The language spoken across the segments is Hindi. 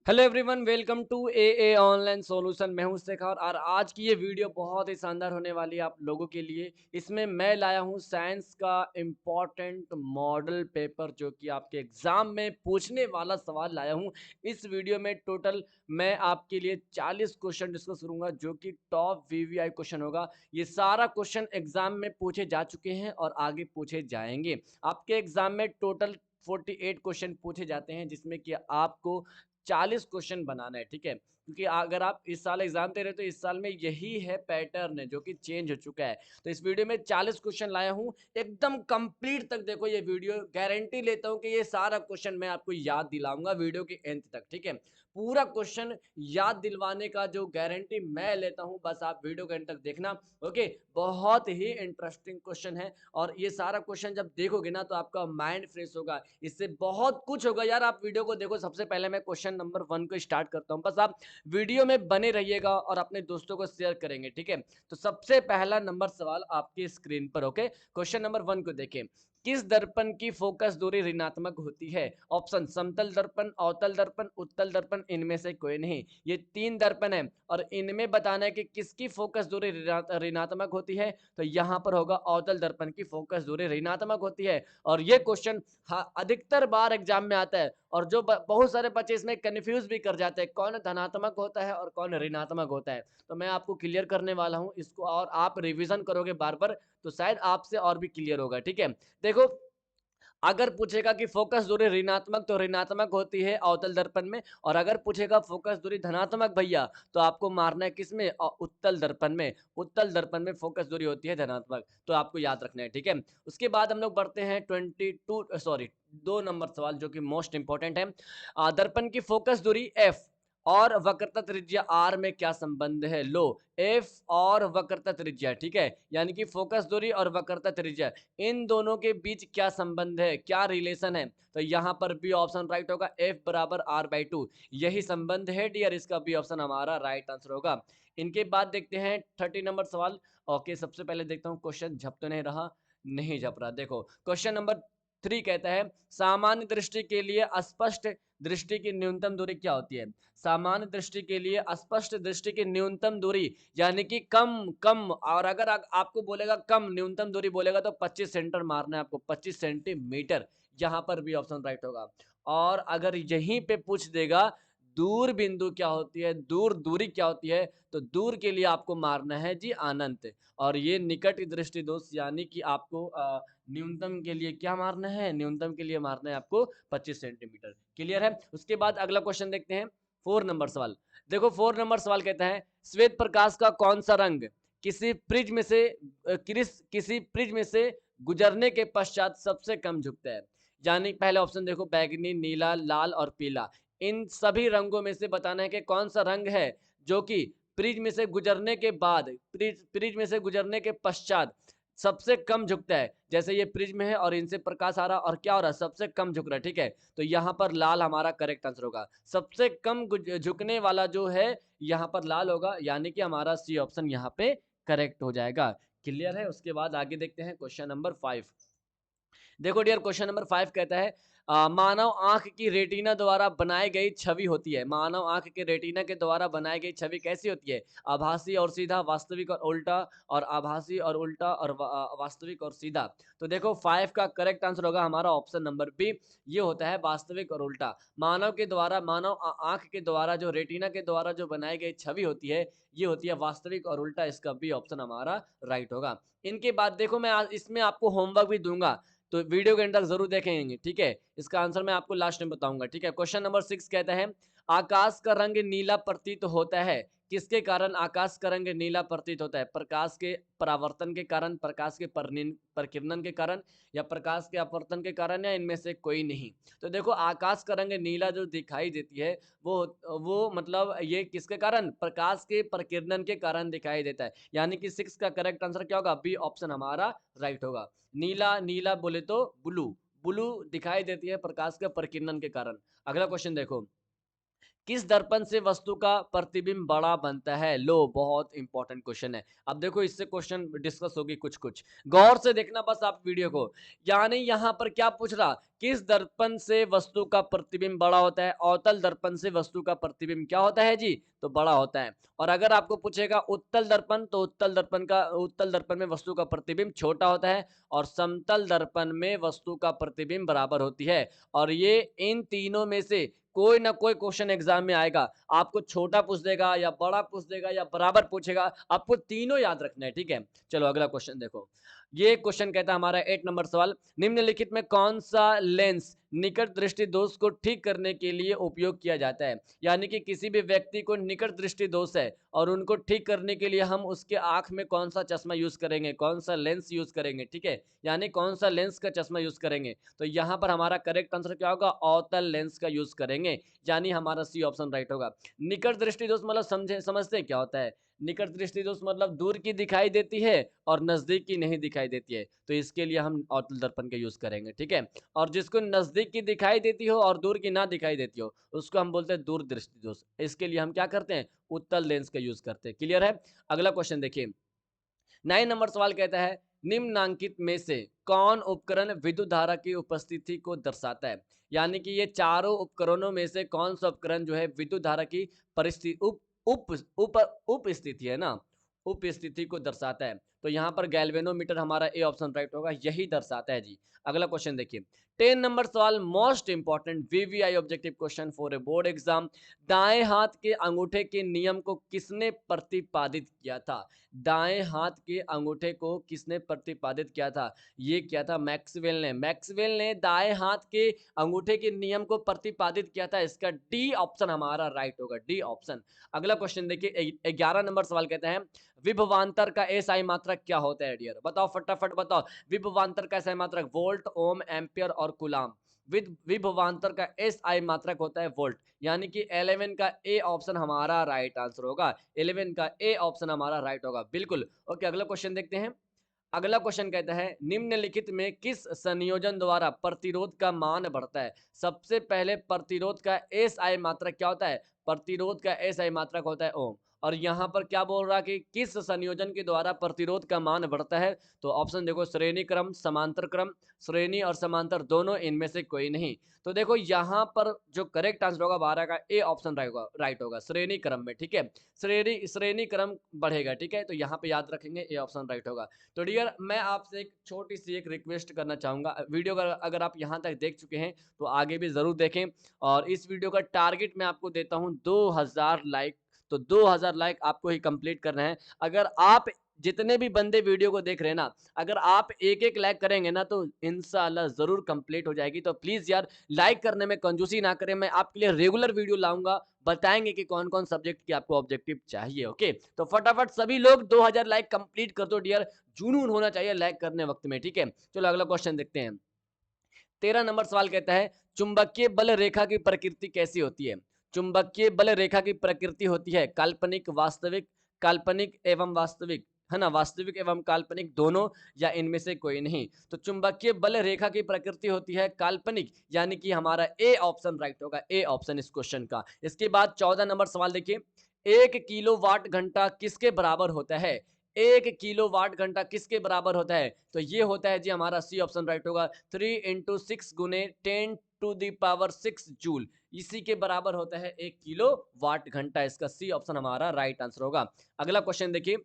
Hello everyone, welcome to a online solution. मैं हूं शेखर और आज की ये वीडियो बहुत ही शानदार होने वाली है आप लोगों के लिए। इसमें मैं लाया हूं साइंस का इम्पॉर्टेंट मॉडल पेपर जो कि आपके एग्जाम में पूछने वाला सवाल लाया हूं। इस वीडियो में टोटल मैं आपके लिए 40 क्वेश्चन डिस्कस करूंगा जो कि टॉप वीवीआई क्वेश्चन होगा। ये सारा क्वेश्चन एग्जाम में पूछे जा चुके हैं और आगे पूछे जाएंगे। आपके एग्जाम में टोटल 48 क्वेश्चन पूछे जाते हैं जिसमें कि आपको 40 क्वेश्चन बनाना है, ठीक है। क्योंकि अगर आप इस साल एग्जाम दे रहे हो तो इस साल में यही है पैटर्न है जो कि चेंज हो चुका है। तो इस वीडियो में 40 क्वेश्चन लाया हूं, एकदम कंप्लीट तक देखो ये वीडियो। गारंटी लेता हूं कि ये सारा क्वेश्चन मैं आपको याद दिलाऊंगा वीडियो के एंड तक, ठीक है। पूरा क्वेश्चन याद दिलवाने का जो गारंटी मैं लेता हूं, बस आप वीडियो के एंड तक देखना। ओके, बहुत ही इंटरेस्टिंग क्वेश्चन है और ये सारा क्वेश्चन जब देखोगे ना तो आपका माइंड फ्रेश होगा, इससे बहुत कुछ होगा यार। आप वीडियो को देखो। सबसे पहले मैं क्वेश्चन नंबर 1 को स्टार्ट करता हूं, बस आप वीडियो में बने रहिएगा और अपने दोस्तों को शेयर करेंगे, ठीक है। तो सबसे पहला नंबर सवाल आपकी स्क्रीन पर। ओके, क्वेश्चन नंबर 1 को देखें। किस दर्पण की फोकस दूरी ऋणात्मक होती है? ऑप्शन समतल दर्पण, अवतल दर्पण, उत्तल दर्पण, इनमें से कोई नहीं। ये 3 दर्पण है और इनमें बताना है कि किसकी फोकस दूरी ऋणात्मक होती है। तो यहां पर होगा अवतल दर्पण की फोकस दूरी ऋणात्मक होती है। और ये क्वेश्चन अधिकतर बार एग्जाम में आता है और जो बहुत सारे बच्चे इसमें कंफ्यूज भी कर जाते हैं कौन धनात्मक होता है और कौन ऋणात्मक होता है। तो मैं आपको क्लियर करने वाला हूं इसको और आप रिवीजन करोगे बार बार तो शायद आपसे और भी क्लियर होगा, ठीक है। देखो, अगर पूछेगा कि फोकस दूरी ऋणात्मक तो ऋणात्मक होती है अवतल दर्पण में, और अगर पूछेगा फोकस दूरी धनात्मक भैया तो आपको मारना है किसमें? उत्तल दर्पण में। उत्तल दर्पण में फोकस दूरी होती है धनात्मक, तो आपको याद रखना है, ठीक है। उसके बाद हम लोग बढ़ते हैं 22 सॉरी 2 नंबर सवाल जो कि मोस्ट इंपॉर्टेंट है। दर्पण की फोकस दूरी एफ और वक्रता त्रिज्या आर में क्या संबंध है? लो, एफ और वक्रता त्रिज्या, ठीक है, यानी कि फोकस दूरी और वक्रता त्रिज्या, इन दोनों के बीच क्या संबंध है, क्या रिलेशन है? तो यहां पर बी ऑप्शन राइट होगा, एफ बराबर आर बाई टू, यही संबंध है डियर। इसका बी ऑप्शन हमारा राइट आंसर होगा। इनके बाद देखते हैं 30 नंबर सवाल। ओके, सबसे पहले देखता हूं क्वेश्चन झप तो नहीं रहा। नहीं झप रहा। देखो, क्वेश्चन नंबर 3 कहता है सामान्य दृष्टि के लिए स्पष्ट दृष्टि की न्यूनतम दूरी क्या होती है? सामान्य दृष्टि के लिए स्पष्ट दृष्टि की न्यूनतम दूरी यानी कि कम कम, और अगर आपको बोलेगा कम न्यूनतम दूरी बोलेगा तो 25 सेंटीमीटर मारना है आपको, 25 सेंटीमीटर। यहां पर भी ऑप्शन राइट होगा। और अगर यहीं पे पूछ देगा दूर बिंदु क्या होती है, दूर दूरी क्या होती है, तो दूर के लिए आपको मारना है जी अनंत। और ये निकट दृष्टि दोष यानी कि आपको न्यूनतम के लिए क्या मारना है? न्यूनतम के लिए मारना है आपको 25 सेंटीमीटर। क्लियर है? उसके बाद अगला क्वेश्चन देखते हैं, 4 नंबर सवाल। देखो, 4 नंबर सवाल कहता है श्वेत प्रकाश का कौन सा रंग किसी प्रिज्म से किसी प्रिज्म से गुजरने के पश्चात सबसे कम झुकता है? यानी पहला ऑप्शन देखो, बैगनी, नीला, लाल और पीला। इन सभी रंगों में से बताना है कि कौन सा रंग है जो कि प्रिज्म से गुजरने के बाद, प्रिज्म से गुजरने के पश्चात सबसे कम झुकता है। जैसे ये प्रिज्म है और इनसे प्रकाश आ रहा और क्या हो रहा है? सबसे कम झुक रहा है, ठीक है। तो यहाँ पर लाल हमारा करेक्ट आंसर होगा। सबसे कम झुकने वाला जो है यहाँ पर लाल होगा, यानी कि हमारा सी ऑप्शन यहाँ पे करेक्ट हो जाएगा। क्लियर है? उसके बाद आगे देखते हैं क्वेश्चन नंबर 5। देखो डियर, क्वेश्चन नंबर 5 कहता है मानव आंख की रेटिना द्वारा बनाई गई छवि होती है। मानव आंख के रेटिना के द्वारा बनाई गई छवि कैसी होती है? आभासी और सीधा, वास्तविक और उल्टा, और आभासी और उल्टा, और वास्तविक और सीधा। तो देखो, 5 का करेक्ट आंसर होगा हमारा ऑप्शन नंबर बी, ये होता है वास्तविक और उल्टा। मानव के द्वारा, मानव आंख के द्वारा जो रेटिना के द्वारा जो बनाई गई छवि होती है ये होती है वास्तविक और उल्टा। इसका बी ऑप्शन हमारा राइट होगा। इनके बाद देखो, मैं इसमें आपको होमवर्क भी दूंगा तो वीडियो के एंड तक जरूर देखेंगे, ठीक है। इसका आंसर मैं आपको लास्ट में बताऊंगा, ठीक है। क्वेश्चन नंबर 6 कहता है आकाश का रंग नीला प्रतीत होता है, किसके कारण आकाश का रंग नीला प्रतीत होता है? प्रकाश के परावर्तन के कारण, प्रकाश के प्रकिरणन के कारण, या प्रकाश के अपवर्तन के कारण, या इनमें से कोई नहीं। तो देखो, आकाश का रंग नीला जो दिखाई देती है वो मतलब ये किसके कारण? प्रकाश के प्रकिरणन के कारण दिखाई देता है। यानी कि 6 का करेक्ट आंसर क्या होगा? बी ऑप्शन हमारा राइट होगा। नीला नीला बोले तो ब्लू, ब्लू दिखाई देती है प्रकाश के प्रकीर्णन के कारण। अगला क्वेश्चन देखो, किस दर्पण से वस्तु का प्रतिबिंब बड़ा बनता है? लो, बहुत इंपॉर्टेंट क्वेश्चन है। अब देखो, इससे क्वेश्चन डिस्कस होगी कुछ कुछ, गौर से देखना बस आप वीडियो को। यानी यहां पर क्या पूछ रहा किस दर्पण से वस्तु का प्रतिबिंब बड़ा होता है? अवतल दर्पण से वस्तु का प्रतिबिंब क्या होता है जी? तो बड़ा होता है। और अगर आपको पूछेगा उत्तल दर्पण, तो उत्तल दर्पण में वस्तु का प्रतिबिंब छोटा होता है और समतल दर्पण में वस्तु का प्रतिबिंब बराबर होती है। और ये इन तीनों में से कोई ना कोई क्वेश्चन एग्जाम में आएगा। आपको छोटा पूछ देगा या बड़ा पूछ देगा या बराबर पूछेगा, आपको तीनों याद रखना है, ठीक है? चलो अगला क्वेश्चन देखो। ये क्वेश्चन कहता है हमारा 8 नंबर सवाल, निम्नलिखित में कौन सा लेंस निकट दृष्टि दोष को ठीक करने के लिए उपयोग किया जाता है? यानी कि किसी भी व्यक्ति को निकट दृष्टि दोष है और उनको ठीक करने के लिए हम उसके आंख में कौन सा चश्मा यूज करेंगे, कौन सा लेंस यूज करेंगे, ठीक है? यानी कौन सा लेंस का चश्मा यूज करेंगे? तो यहाँ पर हमारा करेक्ट आंसर क्या होगा? अवतल लेंस का यूज करेंगे, यानी हमारा सी ऑप्शन राइट होगा। निकट दृष्टि दोष मतलब समझते क्या होता है? निकट दृष्टि दोष मतलब दूर की दिखाई देती है और नजदीक की नहीं दिखाई देती है, तो इसके लिए हम अवतल दर्पण का यूज करेंगे, ठीक है? और जिसको नजदीक की दिखाई देती हो और दूर की ना दिखाई देती हो, उसको हम बोलते हैं दूर दृष्टि दोष। इसके लिए हम क्या करते हैं? उत्तल लेंस का यूज करते हैं। क्लियर है? अगला क्वेश्चन देखिए। 9 नंबर सवाल कहता है, निम्नांकित में से कौन उपकरण विद्युत धारा की उपस्थिति को दर्शाता है? यानी कि ये चारों उपकरणों में से कौन सा उपकरण जो है विद्युत धारा की परिस्थिति उप उप उप उपस्थिति है ना, उपस्थिति को दर्शाता है। तो यहाँ पर गैल्वेनोमीटर हमारा ए ऑप्शन राइट होगा, यही दर्शाता है जी। अगला क्वेश्चन देखिए। 10 नंबर सवाल, most important VVI objective question for a board exam. दाएं हाथ के अंगूठे के नियम को किसने प्रतिपादित किया था? दाएं हाथ के अंगूठे को किसने प्रतिपादित किया था? ये किया था मैक्सवेल ने। मैक्सवेल ने दाएं हाथ के अंगूठे के नियम को प्रतिपादित किया था। इसका डी ऑप्शन हमारा राइट होगा, डी ऑप्शन। अगला क्वेश्चन देखिए। 11 नंबर सवाल कहता है, विभवांतर का एसआई मात्रक क्या होता है डियर? बताओ फटाफट बताओ। विभवांतर का एसआई मात्रक वोल्ट, ओम, एम्पियर और कूलाम। विभवांतर का एसआई मात्रक होता है वोल्ट, यानी कि 11 का ए ऑप्शन हमारा राइट आंसर होगा। 11 का ए ऑप्शन हमारा राइट होगा, बिल्कुल। ओके, अगला क्वेश्चन देखते हैं। अगला क्वेश्चन कहता है, निम्नलिखित में किस संयोजन द्वारा प्रतिरोध का मान बढ़ता है? सबसे पहले प्रतिरोध का एसआई मात्रक क्या होता है? प्रतिरोध का एसआई मात्रक होता है ओम। और यहाँ पर क्या बोल रहा है कि किस संयोजन के द्वारा प्रतिरोध का मान बढ़ता है? तो ऑप्शन देखो, श्रेणी क्रम, समांतर क्रम, श्रेणी और समांतर दोनों, इनमें से कोई नहीं। तो देखो यहाँ पर जो करेक्ट आंसर होगा 12 का ए ऑप्शन राइट होगा, श्रेणी क्रम में, ठीक है? श्रेणी क्रम बढ़ेगा, ठीक है? तो यहाँ पे याद रखेंगे ए ऑप्शन राइट होगा। तो डियर, मैं आपसे एक छोटी सी एक रिक्वेस्ट करना चाहूँगा। वीडियो अगर आप यहाँ तक देख चुके हैं तो आगे भी ज़रूर देखें। और इस वीडियो का टारगेट मैं आपको देता हूँ 2000 लाइक। तो 2000 लाइक आपको ही कंप्लीट करना है। अगर आप जितने भी बंदे वीडियो को देख रहे हैं ना, अगर आप एक एक लाइक करेंगे ना, तो इंशाल्लाह ज़रूर कंप्लीट हो जाएगी। तो प्लीज़ यार, लाइक करने में कंजूसी ना करें। मैं आपके लिए रेगुलर वीडियो लाऊंगा, बताएंगे कि कौन कौन सब्जेक्ट की आपको ऑब्जेक्टिव चाहिए। ओके, तो फटाफट सभी लोग 2000 लाइक कंप्लीट कर दो डियर। जुनून होना चाहिए लाइक करने वक्त में, ठीक है? चलो अगला क्वेश्चन देखते हैं। 13 नंबर सवाल कहता है, चुंबकीय बल रेखा की प्रकृति कैसी होती है? चुंबकीय बल रेखा की प्रकृति होती है काल्पनिक, वास्तविक, काल्पनिक एवं वास्तविक, है ना? वास्तविक एवं काल्पनिक दोनों, या इनमें से कोई नहीं। तो चुंबकीय बल रेखा की प्रकृति होती है काल्पनिक, यानी कि हमारा ए ऑप्शन राइट होगा, ए ऑप्शन इस क्वेश्चन का। इसके बाद 14 नंबर सवाल देखिए, 1 किलोवाट घंटा किसके बराबर होता है? 1 किलोवाट घंटा किसके बराबर होता है? तो ये होता है जी हमारा सी ऑप्शन राइट होगा, 3 × 6 गुने 10⁻⁶ जूल। इसी के बराबर होता है 1 किलोवाट घंटा। इसका सी ऑप्शन हमारा राइट आंसर होगा। अगला क्वेश्चन देखिए,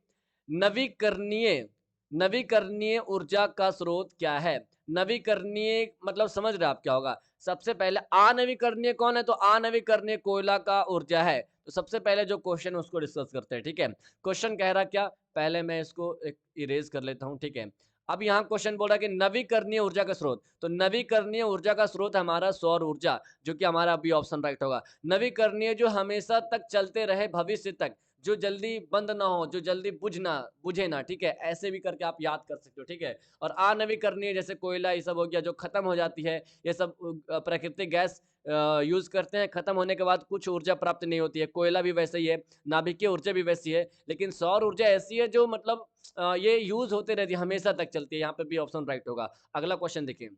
नवीकरणीय नवीकरणीय ऊर्जा का स्रोत क्या है? नवीकरणीय मतलब समझ रहे आप क्या होगा? सबसे पहले अनवीकरणीय कौन है? तो अनवीकरणीय कोयला का ऊर्जा है। तो सबसे पहले जो क्वेश्चन है उसको डिस्कस करते हैं, ठीक है? क्वेश्चन कह रहा क्या, पहले मैं इसको एक इरेज कर लेता हूं, ठीक है? अब यहाँ क्वेश्चन बोल रहा है कि नवीकरणीय ऊर्जा का स्रोत। तो नवीकरणीय ऊर्जा का स्रोत हमारा सौर ऊर्जा, जो कि हमारा अभी ऑप्शन राइट होगा। नवीकरणीय जो हमेशा तक चलते रहे, भविष्य तक, जो जल्दी बंद ना हो, जो जल्दी बुझे ना, ठीक है? ऐसे भी करके आप याद कर सकते हो, ठीक है? और अनवीकरणीय जैसे कोयला ये सब हो गया, जो खत्म हो जाती है। ये सब प्राकृतिक गैस यूज करते हैं, खत्म होने के बाद कुछ ऊर्जा प्राप्त नहीं होती है। कोयला भी वैसे ही है, नाभिकीय ऊर्जा भी वैसी है। लेकिन सौर ऊर्जा ऐसी है जो मतलब ये यूज होते रहती है, हमेशा तक चलती है। यहाँ पे भी ऑप्शन राइट होगा। अगला क्वेश्चन देखिए,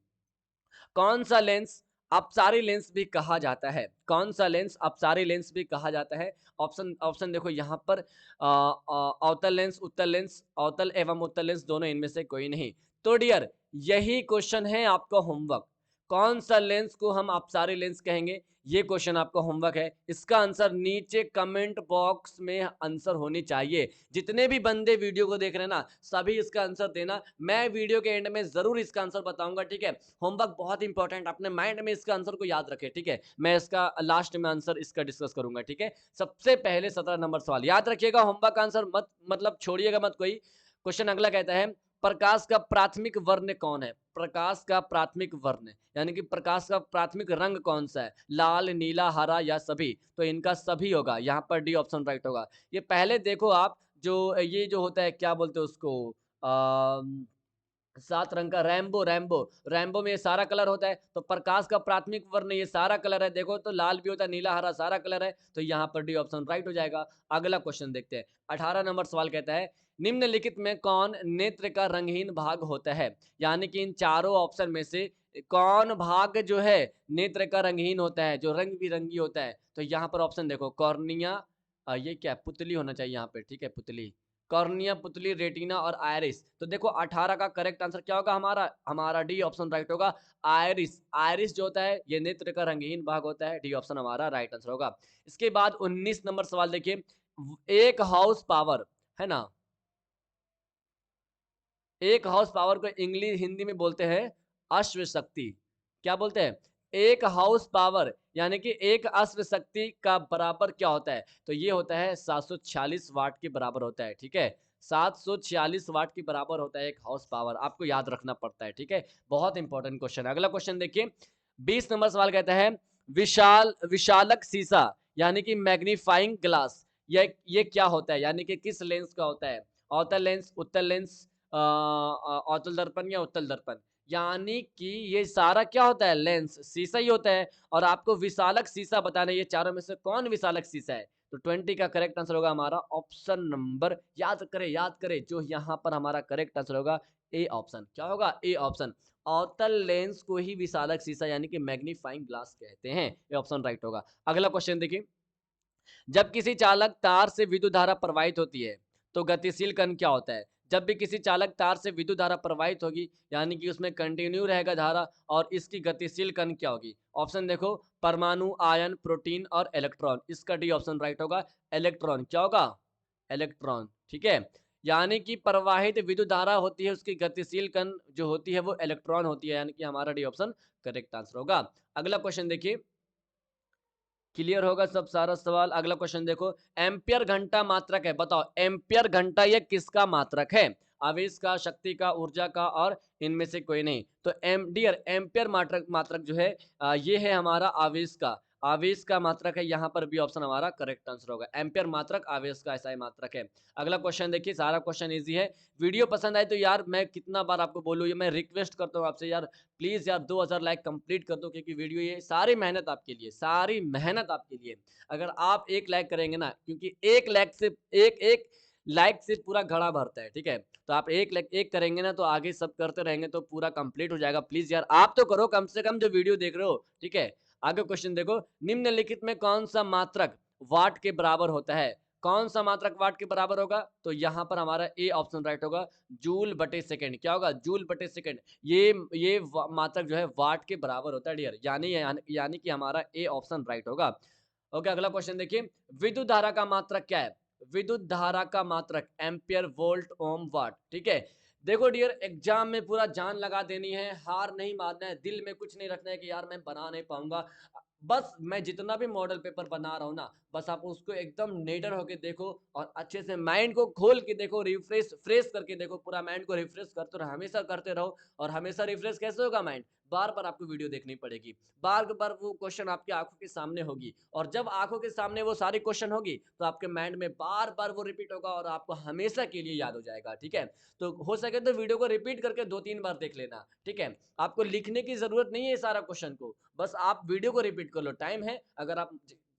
कौन सा लेंस अपसारी लेंस भी कहा जाता है? कौन सा लेंस अपसारी लेंस भी कहा जाता है? ऑप्शन ऑप्शन देखो यहाँ पर, अवतल लेंस, उत्तल लेंस, अवतल एवं उत्तल लेंस दोनों, इनमें से कोई नहीं। तो डियर, यही क्वेश्चन है आपका होमवर्क। कौन सा लेंस को हम अपसारी लेंस कहेंगे? ये क्वेश्चन आपका होमवर्क है। इसका आंसर नीचे कमेंट बॉक्स में आंसर होनी चाहिए। जितने भी बंदे वीडियो को देख रहे हैं ना, सभी इसका आंसर देना। मैं वीडियो के एंड में ज़रूर इसका आंसर बताऊँगा, ठीक है? होमवर्क बहुत इंपॉर्टेंट, अपने माइंड में इसका आंसर को याद रखें, ठीक है? मैं इसका लास्ट में आंसर इसका डिस्कस करूँगा, ठीक है? सबसे पहले 17 नंबर सवाल याद रखिएगा, होमवर्क का आंसर मत मतलब छोड़िएगा मत कोई। क्वेश्चन अगला कहता है, प्रकाश का प्राथमिक वर्ण कौन है? प्रकाश का प्राथमिक वर्ण यानी कि प्रकाश का प्राथमिक रंग कौन सा है? लाल, नीला, हरा या सभी? तो इनका सभी होगा, यहाँ पर डी ऑप्शन राइट होगा। ये पहले देखो आप, जो ये जो होता है क्या बोलते हैं उसको, अ 7 रंग का रैम्बो रैम्बो रैम्बो में ये सारा कलर होता है, तो प्रकाश का प्राथमिक वर्ण ये सारा कलर है। देखो तो लाल भी होता है, नीला, हरा सारा कलर है, तो यहाँ पर डी ऑप्शन राइट हो जाएगा। अगला क्वेश्चन देखते हैं। 18 नंबर सवाल कहता है, निम्नलिखित में कौन नेत्र का रंगहीन भाग होता है? यानी कि इन चारों ऑप्शन में से कौन भाग जो है नेत्र का रंगहीन होता है, जो रंग बिरंगी होता है? तो यहाँ पर ऑप्शन देखो, कॉर्निया, ये क्या है? पुतली होना चाहिए यहाँ पे, ठीक है, पुतली, कॉर्निया, पुतली, रेटिना और आयरिस। तो देखो 18 का करेक्ट आंसर क्या होगा हमारा? हमारा डी ऑप्शन राइट होगा, आयरिस। आयरिस जो होता है ये नेत्र का रंगहीन भाग होता है, डी ऑप्शन हमारा राइट आंसर होगा। इसके बाद 19 नंबर सवाल देखिए, एक हाउस पावर है ना, एक हाउस पावर को इंग्लिश हिंदी में बोलते हैं अश्व शक्ति। क्या बोलते हैं? एक हाउस पावर यानी कि एक अश्व शक्ति का बराबर क्या होता है? तो ये होता है 746 वाट के बराबर होता है, ठीक है? 746 वाट के बराबर होता है एक हाउस पावर, आपको याद रखना पड़ता है, ठीक है? बहुत इंपॉर्टेंट क्वेश्चन है। अगला क्वेश्चन देखिए, 20 नंबर सवाल कहता है, विशालक शीशा यानी कि मैग्नीफाइंग ग्लास, ये क्या होता है? यानी कि किस लेंस का होता है? अवतल लेंस, उत्तल लेंस, अवतल दर्पण या उत्तल दर्पण? यानी कि ये सारा क्या होता है? लेंस, शीशा ही होता है। और आपको विशालक शीशा बताना है, ये चारों में से कौन विशालक शीशा है? तो 20 का करेक्ट आंसर होगा हमारा ऑप्शन नंबर, याद करें जो यहाँ पर हमारा करेक्ट आंसर होगा ए ऑप्शन। क्या होगा? A option. अवतल लेंस को ही विशालक शीशा यानी कि मैग्नीफाइंग ग्लास कहते हैं, ये ऑप्शन राइट होगा। अगला क्वेश्चन देखिए, जब किसी चालक तार से विद्युत धारा प्रवाहित होती है तो गतिशील कण क्या होता है? जब भी किसी चालक तार से विद्युत धारा प्रवाहित होगी यानी कि उसमें कंटिन्यू रहेगा धारा, और इसकी गतिशील कण क्या होगी? ऑप्शन देखो, परमाणु, आयन, प्रोटीन और इलेक्ट्रॉन। इसका डी ऑप्शन राइट होगा, इलेक्ट्रॉन। क्या होगा? इलेक्ट्रॉन, ठीक है। यानी कि प्रवाहित विद्युत धारा होती है, उसकी गतिशील कण जो होती है वो इलेक्ट्रॉन होती है, यानी कि हमारा डी ऑप्शन करेक्ट आंसर होगा। अगला क्वेश्चन देखिए, क्लियर होगा सब सारा सवाल। अगला क्वेश्चन देखो, एम्पियर घंटा मात्रक है, बताओ एम्पियर घंटा ये किसका मात्रक है? आवेश का, शक्ति का, ऊर्जा का, और इनमें से कोई नहीं। तो डियर एम्पियर मात्रक मात्रक जो है, ये है हमारा आवेश का, आवेश का मात्रक है। यहाँ पर भी ऑप्शन हमारा करेक्ट आंसर होगा, एम्पियर मात्रक आवेश का ऐसा ही मात्रक है। अगला क्वेश्चन देखिए, सारा क्वेश्चन इजी है। वीडियो पसंद आए तो यार मैं कितना बार आपको बोलूँ, ये मैं रिक्वेस्ट करता हूँ आपसे यार, प्लीज़ यार 2000 लाइक कंप्लीट कर दो, क्योंकि वीडियो ये सारी मेहनत आपके लिए, सारी मेहनत आपके लिए। अगर आप 1 लाइक करेंगे ना, क्योंकि 1 लाइक से एक लाइक से पूरा घड़ा भरता है, ठीक है? तो आप 1 लाइक 1 करेंगे ना, तो आगे सब करते रहेंगे तो पूरा कंप्लीट हो जाएगा। प्लीज़ यार आप तो करो कम से कम, जो वीडियो देख रहे हो, ठीक है? आगे क्वेश्चन देखो, निम्नलिखित में कौन-सा मात्रक वाट के बराबर होता है? कौन-सा मात्रक वाट के बराबर होगा? तो यहाँ पर हमारा ए ऑप्शन राइट होगा, जूल बटे सेकंड। क्या होगा? जूल बटे सेकंड। ये मात्रक जो है वाट के बराबर होता है डियर, यानी कि हमारा ए ऑप्शन राइट होगा। ओके, अगला क्वेश्चन देखिए, विद्युत धारा का मात्रक क्या है? विद्युत धारा का मात्रक एम्पियर, वोल्ट, ओम, वाट, ठीक है? देखो डियर, एग्जाम में पूरा जान लगा देनी है, हार नहीं मानना है, दिल में कुछ नहीं रखना है कि यार मैं बना नहीं पाऊंगा। बस मैं जितना भी मॉडल पेपर बना रहा हूँ ना, बस आप उसको एकदम नेडर होके देखो और अच्छे से माइंड को खोल के देखो, रिफ्रेश फ्रेश करके देखो, पूरा माइंड को रिफ्रेश करते रहो, हमेशा करते रहो। और हमेशा रिफ्रेश कैसे होगा माइंड? बार बार आपको वीडियो देखनी पड़ेगी, बार बार वो क्वेश्चन आपकी आंखों के सामने होगी, और जब आंखों के सामने वो सारी क्वेश्चन होगी तो आपके माइंड में बार बार वो रिपीट होगा और आपको हमेशा के लिए याद हो जाएगा, ठीक है? तो हो सके तो वीडियो को रिपीट करके 2-3 बार देख लेना, ठीक है? आपको लिखने की जरूरत नहीं है सारा क्वेश्चन को, बस आप वीडियो को रिपीट कर लो। टाइम है, अगर आप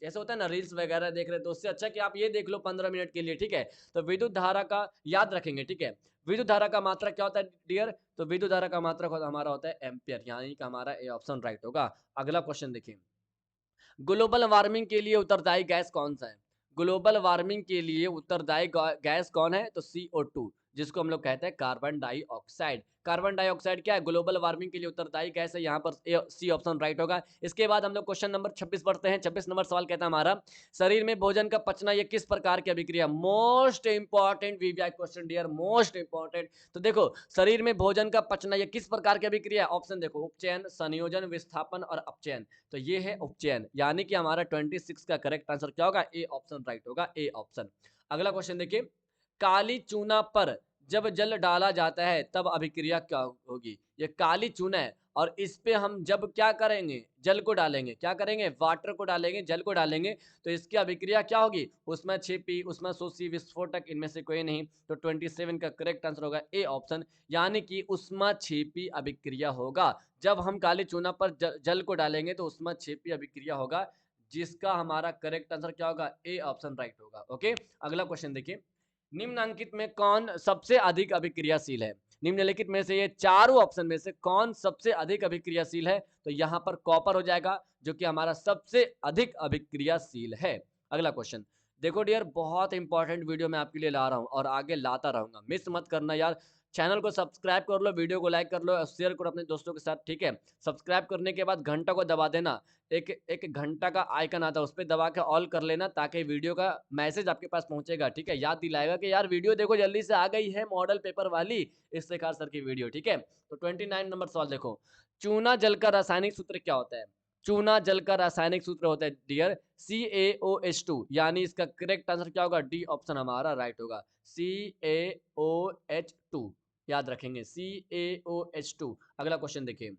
जैसे होता है ना रील्स वगैरह देख रहे, तो उससे अच्छा कि आप ये देख लो 15 मिनट के लिए, ठीक है? तो विद्युत धारा का याद रखेंगे, ठीक है? विद्युत धारा का मात्रक क्या होता है डियर? तो विद्युत धारा का मात्रक हमारा होता है एम्पियर, यानी कि हमारा ए ऑप्शन राइट होगा। अगला क्वेश्चन देखिए, ग्लोबल वार्मिंग के लिए उत्तरदायी गैस कौन सा है? ग्लोबल वार्मिंग के लिए उत्तरदायी गैस कौन है? तो CO2। जिसको हम लोग कहते हैं कार्बन डाइऑक्साइड। कार्बन डाइऑक्साइड क्या है? ग्लोबल वार्मिंग के लिए उत्तरदायी गैस है। यहाँ पर सी ऑप्शन राइट होगा। इसके बाद हम लोग क्वेश्चन नंबर 26 पढ़ते हैं। 26 नंबर सवाल कहता है हमारा, शरीर में भोजन का पचना ये किस प्रकार की अभिक्रिया? Most important VVI question dear, most important. तो देखो, शरीर में भोजन का पचना ये किस प्रकार की अभिक्रिया है? ऑप्शन देखो, उपचयन, संयोजन, विस्थापन और अपचयन। तो ये है उपचयन, यानी कि हमारा 26 का करेक्ट आंसर क्या होगा? ए ऑप्शन राइट होगा, ए ऑप्शन। अगला क्वेश्चन देखिए, काली चूना पर जब जल डाला जाता है तब अभिक्रिया क्या होगी? ये काली चूना है और इस पे हम जब क्या करेंगे? जल को डालेंगे। क्या करेंगे? वाटर को डालेंगे, जल को डालेंगे, तो इसकी अभिक्रिया क्या होगी? उसमें छिपी, उसमें शोषी, विस्फोटक, इनमें से कोई नहीं। तो 27 का करेक्ट आंसर होगा ए ऑप्शन, यानी कि उष्मा छिपी अभिक्रिया होगा। जब हम काली चूना पर जल को डालेंगे तो उष्मा छिपी अभिक्रिया होगा, जिसका हमारा करेक्ट आंसर क्या होगा? ए ऑप्शन राइट होगा। ओके, अगला क्वेश्चन देखिए, निम्नलिखित में कौन सबसे अधिक अभिक्रियाशील है? निम्नलिखित में से ये चारों ऑप्शन में से कौन सबसे अधिक अभिक्रियाशील है? तो यहाँ पर कॉपर हो जाएगा, जो कि हमारा सबसे अधिक अभिक्रियाशील है। अगला क्वेश्चन देखो डियर, बहुत इंपॉर्टेंट वीडियो मैं आपके लिए ला रहा हूँ और आगे लाता रहूंगा, मिस मत करना यार। चैनल को सब्सक्राइब कर लो, वीडियो को लाइक कर लो, शेयर करो अपने दोस्तों के साथ, ठीक है? सब्सक्राइब करने के बाद घंटा को दबा देना, एक एक घंटा का आइकन आता है, उस पर दबा के ऑल कर लेना, ताकि वीडियो का मैसेज आपके पास पहुंचेगा, ठीक है? याद दिलाएगा कि यार वीडियो देखो, जल्दी से आ गई है मॉडल पेपर वाली इफ्तिखार सर की वीडियो, ठीक है? तो 29 नंबर सवाल देखो, चूना जल का रासायनिक सूत्र क्या होता है? चूना जल का रासायनिक सूत्र होता है डियर CaOH2, यानी इसका करेक्ट आंसर क्या होगा? डी ऑप्शन हमारा राइट होगा, CaOH2, याद रखेंगे CaOH2। अगला क्वेश्चन देखिए,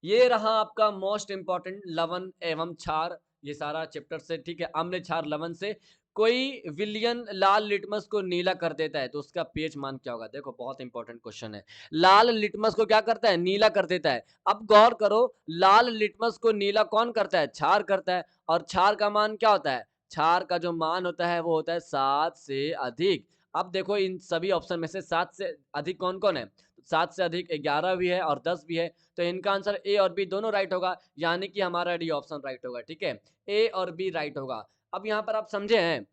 ये रहा आपका मोस्ट इंपॉर्टेंट, लवण एवं क्षार, ये सारा चैप्टर से, ठीक है? अम्ल, क्षार, लवण से कोई विलयन लाल लिटमस को नीला कर देता है तो उसका पीएच मान क्या होगा? देखो, बहुत इंपॉर्टेंट क्वेश्चन है। लाल लिटमस को क्या करता है? नीला कर देता है। अब गौर करो, लाल लिटमस को नीला कौन करता है? क्षार करता है। और क्षार का मान क्या होता है? क्षार का जो मान होता है वो होता है 7 से अधिक। अब देखो, इन सभी ऑप्शन में से 7 से अधिक कौन कौन है? 7 से अधिक 11 भी है और 10 भी है, तो इनका आंसर ए और बी दोनों राइट होगा, यानी कि हमारा डी ऑप्शन राइट होगा, ठीक है? ए और बी राइट होगा। अब यहाँ पर आप समझे हैं,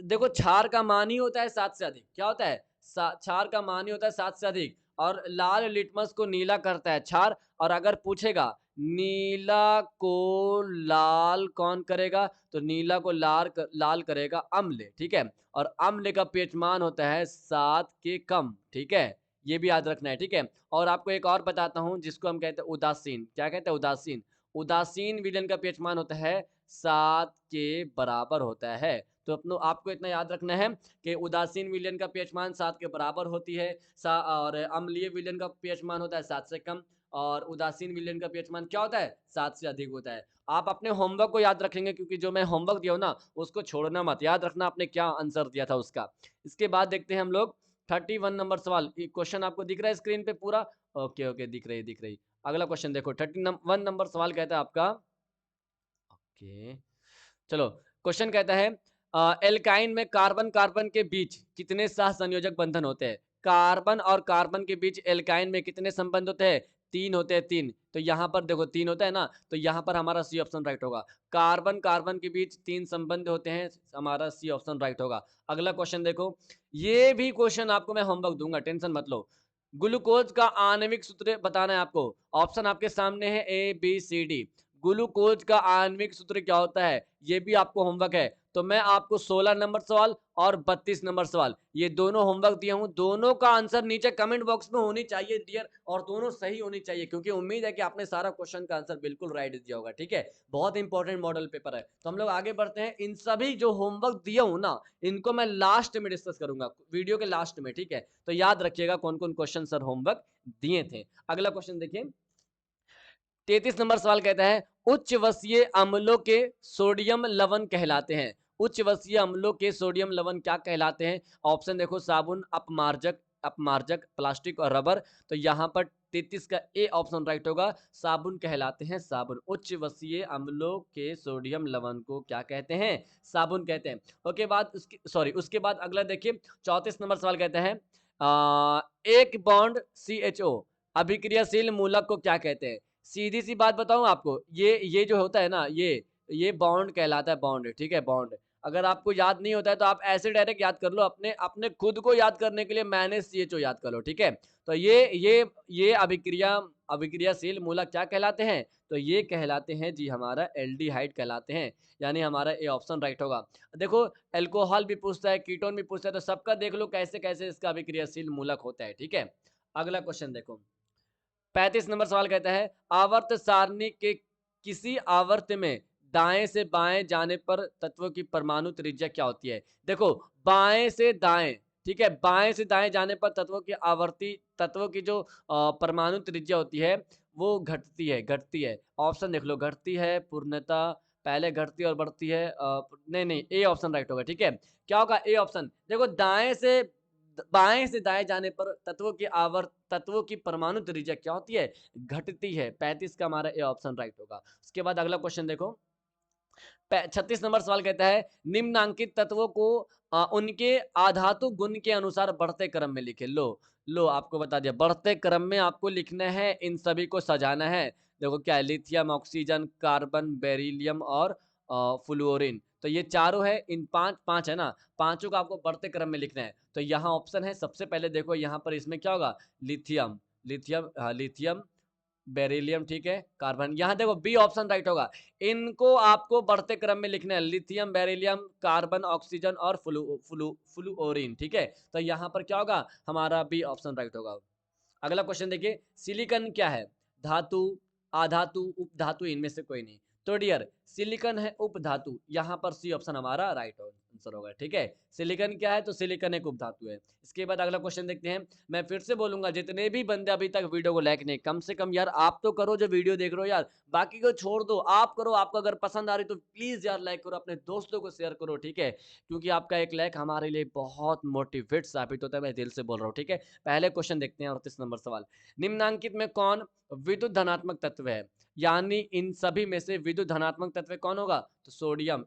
देखो, क्षार का मान ही होता है 7 से अधिक। क्या होता है? क्षार का मान ही होता है 7 से अधिक, और लाल लिटमस को नीला करता है क्षार। और अगर पूछेगा नीला को लाल कौन करेगा, तो नीला को लाल करेगा अम्ल, ठीक है? और अम्ल का पीएच मान होता है 7 के कम, ठीक है? ये भी याद रखना है, ठीक है? और आपको एक और बताता हूं, जिसको हम कहते हैं उदासीन। क्या कहते हैं? उदासीन। उदासीन विलयन का पीएच मान होता है 7 के बराबर होता है। तो आपको इतना याद रखना है कि उदासीन विलयन का पीएच मान 7 के बराबर होती है, और अम्लीय विलयन का पीएच मान होता है 7 से कम, और उदासीन विलयन का पीएच मान क्या होता है? 7 से अधिक होता है। आप अपने होमवर्क को याद रखेंगे, क्योंकि जो मैं होमवर्क दिया हूं ना, उसको छोड़ना मत, याद रखना आपने क्या आंसर दिया था उसका। इसके बाद देखते हैं हम लोग 31 नंबर सवाल। क्वेश्चन आपको दिख रहा है स्क्रीन पे पूरा? ओके ओके, दिख रही दिख रही। अगला क्वेश्चन देखो, 31 नंबर सवाल कहता है आपका, ओके चलो, क्वेश्चन कहता है, एल्काइन में कार्बन कार्बन के बीच कितने सह संयोजक बंधन होते हैं? कार्बन और कार्बन के बीच एल्काइन में कितने संबंध होते हैं? 3 होते हैं, 3। तो यहाँ पर देखो 3 होता है ना, तो यहाँ पर हमारा सी ऑप्शन राइट होगा। कार्बन कार्बन के बीच 3 संबंध होते हैं, हमारा सी ऑप्शन राइट होगा। अगला क्वेश्चन देखो, ये भी क्वेश्चन आपको मैं होमवर्क दूंगा, टेंशन मत लो। ग्लूकोज का आणविक सूत्र बताना है आपको। ऑप्शन आपके सामने है ABCD। ग्लूकोज का आणविक सूत्र क्या होता है, ये भी आपको होमवर्क है। तो मैं आपको 16 नंबर सवाल और 32 नंबर सवाल, ये दोनों होमवर्क दिया हूं, दोनों का आंसर नीचे कमेंट बॉक्स में होनी चाहिए डियर, और दोनों सही होनी चाहिए, क्योंकि उम्मीद है कि आपने सारा क्वेश्चन का आंसर बिल्कुल राइट दिया होगा, ठीक है? बहुत इंपॉर्टेंट मॉडल पेपर है। तो हम लोग आगे बढ़ते हैं। इन सभी जो होमवर्क दिया हूं ना, इनको मैं लास्ट में डिस्कस करूंगा, वीडियो के लास्ट में, ठीक है? तो याद रखिएगा कौन कौन क्वेश्चन सर होमवर्क दिए थे। अगला क्वेश्चन देखिए, 33 नंबर सवाल कहता है, उच्च वसीय अम्लों के सोडियम लवण कहलाते हैं। उच्च वसीय अम्लों के सोडियम लवण क्या कहलाते हैं? ऑप्शन देखो, साबुन, अपमार्जक, अपमार्जक, प्लास्टिक और रबर। तो यहाँ पर 33 का ए ऑप्शन राइट होगा, साबुन कहलाते हैं, साबुन। उच्च वसीय अम्लों के सोडियम लवण को क्या कहते हैं? साबुन कहते हैं। ओके, बाद उसके बाद अगला देखिए, 34 नंबर सवाल कहता है, एक बॉन्ड CHO अभिक्रियाशील मूलक को क्या कहते हैं? सीधी सी बात बताऊं आपको, ये जो होता है ना, ये बॉन्ड कहलाता है, बॉन्ड, ठीक है? बॉन्ड। अगर आपको याद नहीं होता है तो आप ऐसे डायरेक्ट याद कर लो, अपने अपने खुद को याद करने के लिए -CHO याद कर लो, ठीक है? तो ये अभिक्रियाशील मूलक क्या कहलाते हैं? तो ये कहलाते हैं जी हमारा एल्डिहाइड कहलाते हैं, यानी हमारा ए ऑप्शन राइट होगा। देखो अल्कोहल भी पूछता है, कीटोन भी पूछता है, तो सबका देख लो कैसे-कैसे इसका अभिक्रियाशील मूलक होता है, ठीक है? अगला क्वेश्चन देखो, 35 नंबर सवाल कहता है आवर्त सारणी के किसी आवर्त में दाएं से बाएं जाने पर तत्वों की परमाणु त्रिज्या क्या होती है? देखो बाएं से दाएं, ठीक है, बाएं से दाएं जाने पर तत्वों की जो परमाणु त्रिज्या होती है वो घटती है। ऑप्शन देख लो, घटती है, पूर्णता, पहले घटती और बढ़ती है, नहीं नहीं, ए ऑप्शन राइट होगा, ठीक है। क्या होगा ए ऑप्शन? देखो बाएं से दाएं जाने पर तत्वों की परमाणु त्रिज्या क्या होती है? घटती है। 35 का हमारा ए ऑप्शन राइट होगा। उसके बाद अगला क्वेश्चन देखो, 36 नंबर सवाल कहता है निम्नांकित तत्वों को उनके आधातु गुण के अनुसार बढ़ते क्रम में लिखे। लो आपको बता दिया, बढ़ते क्रम में आपको लिखना है, इन सभी को सजाना है। देखो क्या है, लिथियम, ऑक्सीजन, कार्बन, बेरिलियम और फ्लूओरिन। तो ये चारों है, इन पांच है ना, पांचों को आपको बढ़ते क्रम में लिखना है। तो यहाँ ऑप्शन है, सबसे पहले देखो यहाँ पर इसमें क्या होगा, लिथियम, लिथियम, बेरिलियम, ठीक है, कार्बन। यहाँ देखो बी ऑप्शन राइट होगा। इनको आपको बढ़ते क्रम में लिखना है, लिथियम, बेरिलियम, कार्बन, ऑक्सीजन और फ्लूओरिन, ठीक है। तो यहाँ पर क्या होगा, हमारा बी ऑप्शन राइट होगा। अगला क्वेश्चन देखिए, सिलिकॉन क्या है? धातु, अधातु, उपधातु, इनमें से कोई नहीं। तो डियर सिलिकॉन है उपधातु, यहाँ पर सी ऑप्शन हमारा राइट आंसर होगा, ठीक है। सिलिकॉन क्या है? तो सिलिकॉन एक उपधातु है। इसके बाद अगला क्वेश्चन देखते हैं। मैं फिर से बोलूंगा, जितने भी बंदे अभी तक वीडियो को लाइक नहीं, कम से कम यार आप तो करो, जो वीडियो देख रहे हो यार, बाकी को छोड़ दो, आप करो। आपको अगर पसंद आ रही तो प्लीज यार लाइक करो, अपने दोस्तों को शेयर करो, ठीक है, क्योंकि आपका एक लाइक हमारे लिए बहुत मोटिवेट साबित होता है, मैं दिल से बोल रहा हूँ, ठीक है। पहले क्वेश्चन देखते हैं, 38 नंबर सवाल, निम्नांकित में कौन विद्युत धनात्मक तत्व है? यानी इन सभी में से विद्युत धनात्मक तत्व कौन होगा? तो सोडियम,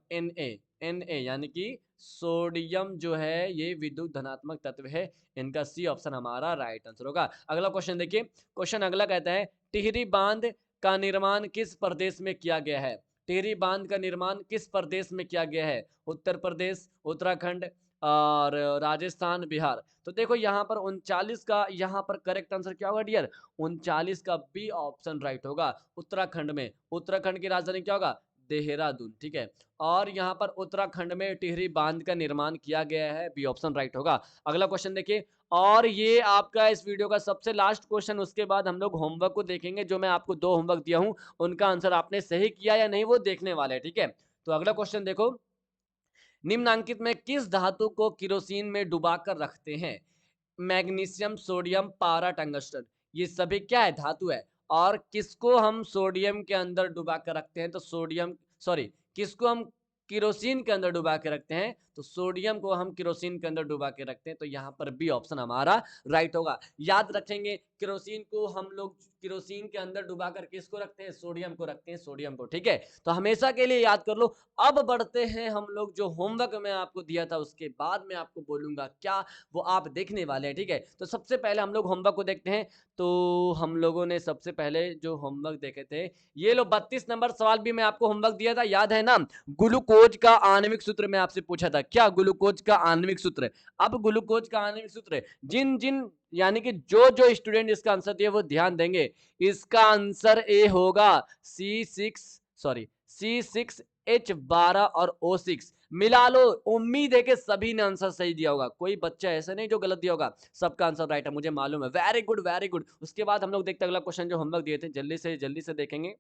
Na यानी कि सोडियम जो है ये विद्युत धनात्मक तत्व है। इनका सी ऑप्शन हमारा राइट आंसर होगा। अगला क्वेश्चन देखिए, क्वेश्चन अगला कहता है टिहरी बांध का निर्माण किस प्रदेश में किया गया है? टिहरी बांध का निर्माण किस प्रदेश में किया गया है? उत्तर प्रदेश, उत्तराखंड और राजस्थान, बिहार। तो देखो यहाँ पर 39 का यहाँ पर करेक्ट आंसर क्या होगा डियर? 39 का बी ऑप्शन राइट होगा। उत्तराखंड में, उत्तराखंड की राजधानी क्या होगा? देहरादून, ठीक है। और यहाँ पर उत्तराखंड में टिहरी बांध का निर्माण किया गया है, बी ऑप्शन राइट होगा। अगला क्वेश्चन देखिए, और ये आपका इस वीडियो का सबसे लास्ट क्वेश्चन, उसके बाद हम लोग होमवर्क को देखेंगे। जो मैं आपको 2 होमवर्क दिया हूं, उनका आंसर आपने सही किया या नहीं वो देखने वाले हैं, ठीक है। तो अगला क्वेश्चन देखो, निम्नांकित में किस धातु को किरोसिन में डुबाकर रखते हैं? मैग्नीशियम, सोडियम, पारा, टंगस्टन, ये सभी क्या है? धातु है। और किसको हम सोडियम के अंदर डुबा कर रखते हैं? तो सोडियम, सॉरी, किसको हम किरोसिन के अंदर डुबा के रखते हैं? तो सोडियम को हम किरोसिन के अंदर डुबा के रखते हैं। तो यहाँ पर बी ऑप्शन हमारा राइट होगा। याद रखेंगे, किरोसिन को हम लोग किरोसिन के अंदर डुबा कर किसको रखते हैं? सोडियम को रखते हैं, सोडियम को, ठीक है। तो हमेशा के लिए याद कर लो। अब बढ़ते हैं हम लोग, जो होमवर्क मैं आपको दिया था उसके बाद मैं आपको बोलूंगा क्या, वो आप देखने वाले हैं, ठीक है। तो सबसे पहले हम लोग होमवर्क को देखते हैं। तो हम लोगों ने सबसे पहले जो होमवर्क देखे थे, ये लो 32 नंबर सवाल भी मैं आपको होमवर्क दिया था, याद है ना? ग्लूकोज का आणविक सूत्र मैं आपसे पूछा था, क्या ग्लूकोज का आणविक सूत्र? अब ग्लूकोज का आणविक सूत्र जिन जिन यानी कि जो जो स्टूडेंट इसका आंसर दिए वो ध्यान देंगे, इसका आंसर ए होगा C6H12 और O6 मिला लो। उम्मीद है कि सभी ने आंसर सही दिया होगा, कोई बच्चा ऐसा नहीं जो गलत दिया होगा, सबका आंसर राइट है, मुझे मालूम है। Very good, very good. उसके बाद हम लोग देखते हैं अगला क्वेश्चन, जो होमवर्क दिए थे, जल्दी से देखेंगे।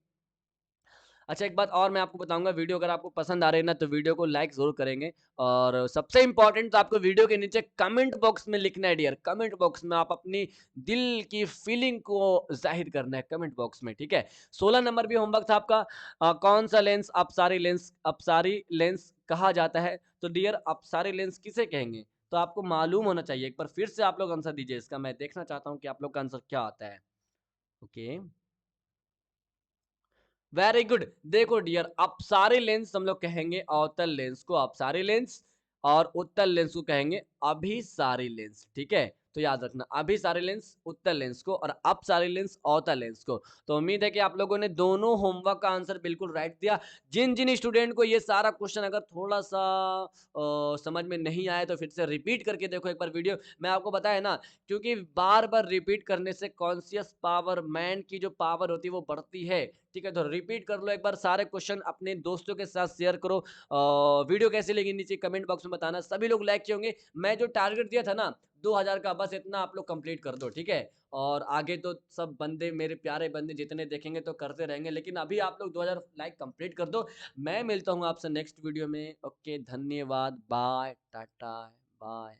अच्छा, एक बात और मैं आपको बताऊंगा, वीडियो अगर आपको पसंद आ रही है ना, तो वीडियो को लाइक जरूर करेंगे। और सबसे इंपॉर्टेंट, तो आपको वीडियो के नीचे कमेंट बॉक्स में लिखना है डियर, कमेंट बॉक्स में आप अपनी दिल की फीलिंग को जाहिर करना है कमेंट बॉक्स में, ठीक है। 16 नंबर भी होमवर्क था आपका, कौन सा लेंस अपसारी लेंस कहा जाता है? तो डियर अपसारी लेंस किसे कहेंगे? तो आपको मालूम होना चाहिए। एक बार फिर से आप लोग आंसर दीजिए इसका, मैं देखना चाहता हूँ कि आप लोग का आंसर क्या आता है। Okay, very good. देखो डियर, अपसारी लेंस हम लोग कहेंगे अवतल लेंस को अपसारी लेंस, और उत्तल लेंस को कहेंगे अभिसारी लेंस, ठीक है। तो याद रखना अभी सारे लेंस उत्तल लेंस को और अब सारे लेंस अवतल लेंस को। तो उम्मीद है कि आप लोगों ने दोनों होमवर्क का आंसर बिल्कुल राइट दिया। जिन-जिन स्टूडेंट को ये सारा क्वेश्चन अगर थोड़ा-सा समझ में नहीं आया तो फिर से रिपीट करके देखो एक बार वीडियो। मैं आपको बताया ना, क्योंकि बार-बार रिपीट करने से कॉन्शियस पावर मैन की जो पावर होती है वो बढ़ती है। ठीक है? तो रिपीट कर लो एक बार सारे क्वेश्चन अपने दोस्तों के साथ शेयर करो। वीडियो कैसी लगी नीचे कमेंट बॉक्स में बताना। सभी लोग लाइक किए होंगे। मैं जो टारगेट दिया था ना 2000 का, बस इतना आप लोग कंप्लीट कर दो, ठीक है? और आगे तो सब बंदे मेरे प्यारे बंदे जितने देखेंगे तो करते रहेंगे, लेकिन अभी आप लोग 2000 लाइक कंप्लीट कर दो। मैं मिलता हूँ आपसे नेक्स्ट वीडियो में। ओके, धन्यवाद, बाय, टाटा, बाय।